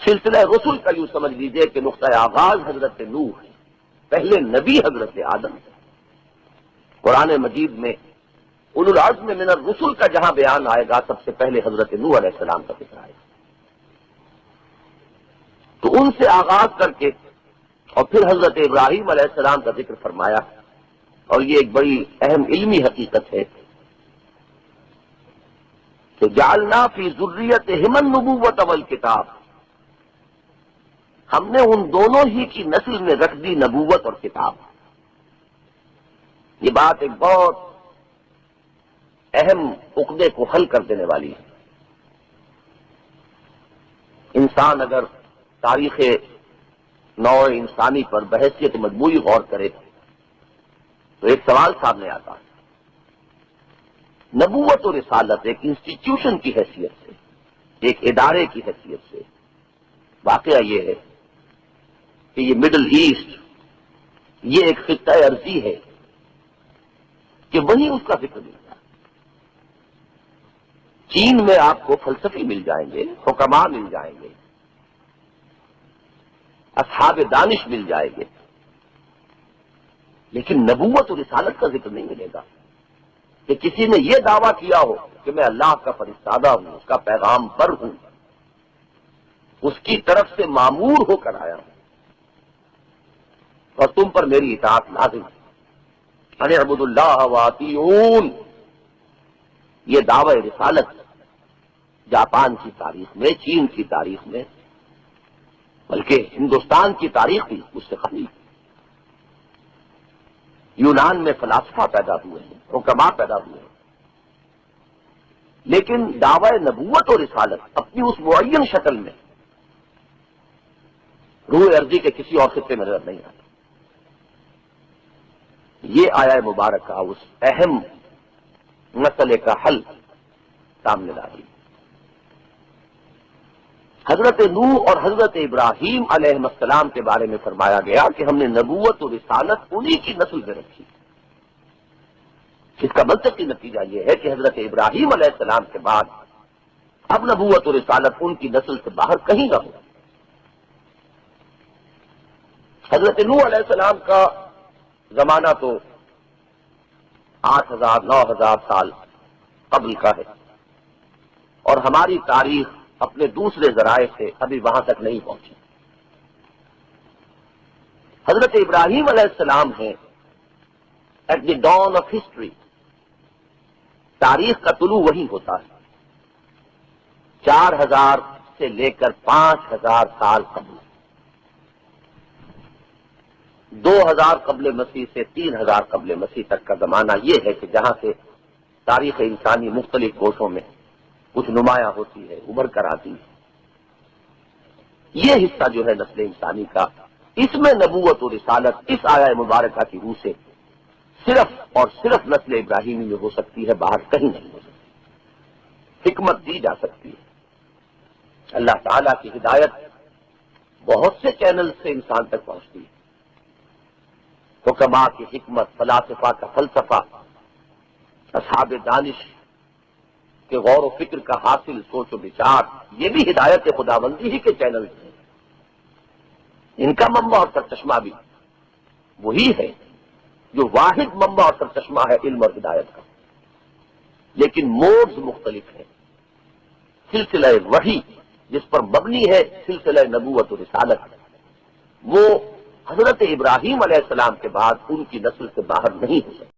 سلسلہ رسول کا یوں سمجھ لیجئے کہ نقطہ آغاز حضرت نوح ہے، پہلے نبی حضرت آدم ہے۔ قرآن مجید میں اولو العزم من الرسل کا جہاں بیان آئے گا سب سے پہلے حضرت نوح علیہ السلام کا ذکر آئے گا۔ تو ان سے آغاز کر کے اور پھر حضرت ابراہیم علیہ السلام کا ذکر فرمایا، اور یہ ایک بڑی اہم علمی حقیقت ہے کہ جعلنا فی ذریتہم النبوۃ والکتاب، ہم نے ان دونوں ہی کی نسل میں رکھ دی نبوت اور کتاب۔ یہ بات ایک بہت اہم عقدے کو حل کر دینے والی ہے۔ انسان اگر تاریخ نوع انسانی پر بحیثیت مجموعی غور کرے تو ایک سوال سامنے آتا ہے۔ نبوت اور رسالت ایک انسٹیٹیوشن کی حیثیت سے، ایک ادارے کی حیثیت سے، واقعہ یہ ہے کہ یہ مڈل ایسٹ یہ ایک خطہ ارضی ہے کہ وہیں اس کا ذکر ملتا ہے۔ چین میں آپ کو فلسفی مل جائیں گے، حکماء مل جائیں گے، اصحاب دانش مل جائیں گے، لیکن نبوت اور رسالت کا ذکر نہیں ملے گا کہ کسی نے یہ دعویٰ کیا ہو کہ میں اللہ کا فرستادہ ہوں، اس کا پیغام پر ہوں، اس کی طرف سے مامور ہو کر آیا ہوں اور تم پر میری اطاعت لازم ہے۔ ان اعبدوا اللہ واطیعون، یہ دعوی رسالت جاپان کی تاریخ میں، چین کی تاریخ میں، بلکہ ہندوستان کی تاریخ بھی اس سے قبل۔ یونان میں فلاسفہ پیدا ہوئے ہیں، حکماء پیدا ہوئے ہیں، لیکن دعوی نبوت اور رسالت اپنی اس معین شکل میں روح ارضی کے کسی اور خطے میں نظر نہیں آتا۔ یہ آیا مبارکہ اس اہم مسئلے کا حل سامنے لائی۔ حضرت نوح اور حضرت ابراہیم علیہ السلام کے بارے میں فرمایا گیا کہ ہم نے نبوت اور رسالت انہی کی نسل میں رکھی۔ اس کا منطقی نتیجہ یہ ہے کہ حضرت ابراہیم علیہ السلام کے بعد اب نبوت اور رسالت ان کی نسل سے باہر کہیں نہ ہو۔ حضرت نوح علیہ السلام کا زمانہ تو 8,000-9,000 سال قبل کا ہے، اور ہماری تاریخ اپنے دوسرے ذرائع سے ابھی وہاں تک نہیں پہنچی۔ حضرت ابراہیم علیہ السلام ہیں at the dawn of history, تاریخ کا طلوع وہی ہوتا ہے 4,000 سے لے کر 5,000 سال قبل، 2,000 قبل مسیح سے 3,000 قبل مسیح تک کا زمانہ یہ ہے کہ جہاں سے تاریخ انسانی مختلف گوشوں میں کچھ نمایاں ہوتی ہے، ابھر کر آتی ہے۔ یہ حصہ جو ہے نسل انسانی کا، اس میں نبوت و رسالت اس آیہ مبارکہ کی روح سے صرف اور صرف نسل ابراہیمی میں ہو سکتی ہے، باہر کہیں نہیں ہو سکتی۔ حکمت دی جا سکتی ہے، اللہ تعالیٰ کی ہدایت بہت سے چینل سے انسان تک پہنچتی ہے۔ حکماء کی حکمت، فلاسفہ کا فلسفہ، اصحاب دانش کے غور و فکر کا حاصل سوچ و بچار، یہ بھی ہدایت خداوندی ہی کے چینل ہیں۔ ان کا منبع اور سرچشمہ بھی وہی ہے جو واحد منبع اور سرچشمہ ہے علم اور ہدایت کا، لیکن موڈز مختلف ہیں۔ سلسلہ وحی جس پر مبنی ہے سلسلہ نبوت و رسالت، وہ حضرت ابراہیم علیہ السلام کے بعد ان کی نسل سے باہر نہیں ہو سکتی۔